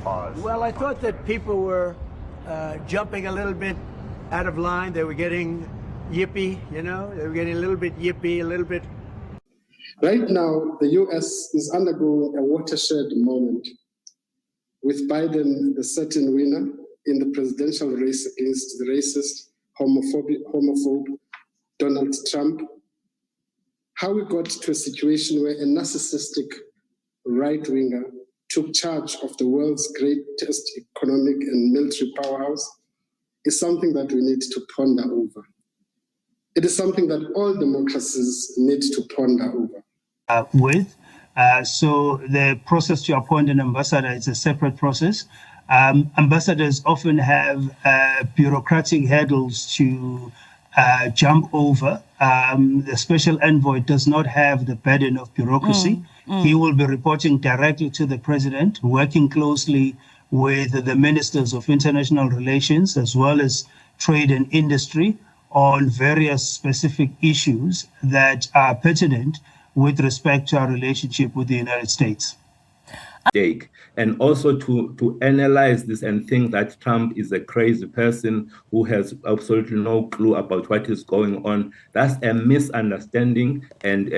pause. Well, I thought that people were jumping a little bit out of line. They were getting yippy, you know, they were getting a little bit yippy, a little bit. Right now, the US is undergoing a watershed moment, with Biden the certain winner in the presidential race against the racist, homophobe Donald Trump. How we got to a situation where a narcissistic right-winger took charge of the world's greatest economic and military powerhouse is something that we need to ponder over. It is something that all democracies need to ponder over. So the process to appoint an ambassador is a separate process. Ambassadors often have bureaucratic hurdles to jump over. The special envoy does not have the burden of bureaucracy. He will be reporting directly to the president, working closely with the ministers of international relations as well as trade and industry on various specific issues that are pertinent with respect to our relationship with the United States. And also to analyze this and think that Trump is a crazy person who has absolutely no clue about what is going on. That's a misunderstanding, and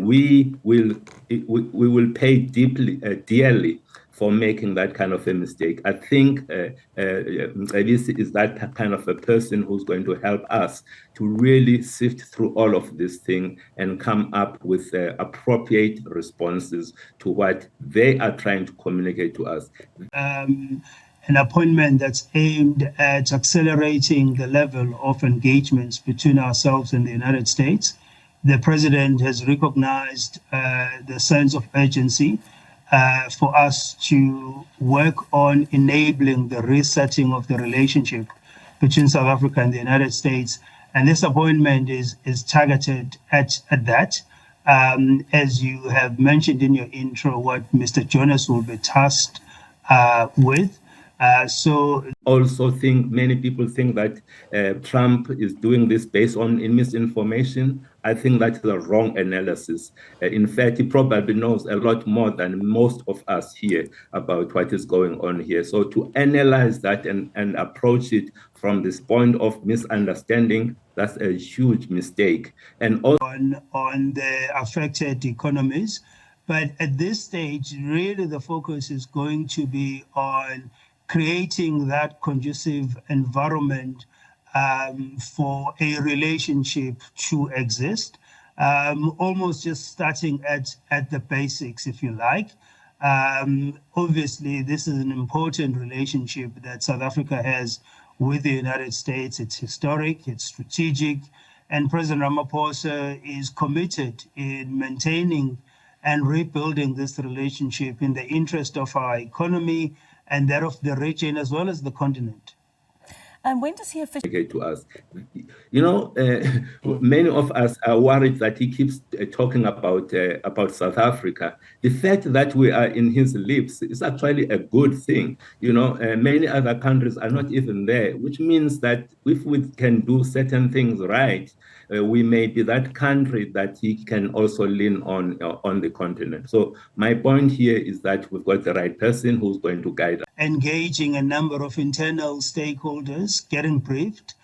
we will pay dearly for making that kind of a mistake. I think this is that kind of a person who's going to help us to really sift through all of this thing and come up with appropriate responses to what they are trying to communicate to us. An appointment that's aimed at accelerating the level of engagements between ourselves and the United States. The president has recognized the sense of urgency for us to work on enabling the resetting of the relationship between South Africa and the United States. And this appointment is targeted at that. As you have mentioned in your intro, what Mr. Jonas will be tasked with. Many people think that Trump is doing this based on misinformation. I think that's the wrong analysis. In fact, he probably knows a lot more than most of us here about what is going on here. So to analyze that and approach it from this point of misunderstanding, that's a huge mistake. And also on the affected economies. But at this stage, really the focus is going to be on creating that conducive environment for a relationship to exist, almost just starting at the basics, if you like. Obviously, this is an important relationship that South Africa has with the United States. It's historic, it's strategic, and President Ramaphosa is committed in maintaining and rebuilding this relationship in the interest of our economy and that of the region as well as the continent. And when does he officially to us? You know, many of us are worried that he keeps talking about South Africa. The fact that we are in his lips is actually a good thing. You know, many other countries are not even there, which means that if we can do certain things right, we may be that country that he can also lean on the continent. So my point here is that we've got the right person who's going to guide us. Engaging a number of internal stakeholders, getting briefed.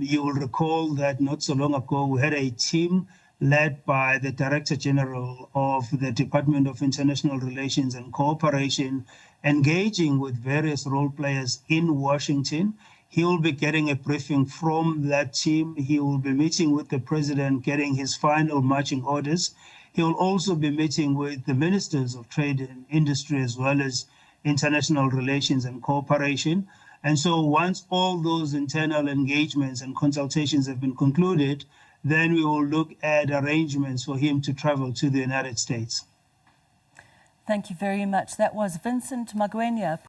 You will recall that not so long ago, we had a team led by the Director General of the Department of International Relations and Cooperation, engaging with various role players in Washington. He will be getting a briefing from that team. He will be meeting with the president, getting his final marching orders. He will also be meeting with the ministers of trade and industry as well as international relations and cooperation. And so once all those internal engagements and consultations have been concluded, then we will look at arrangements for him to travel to the United States. Thank you very much. That was Vincent Magwenya.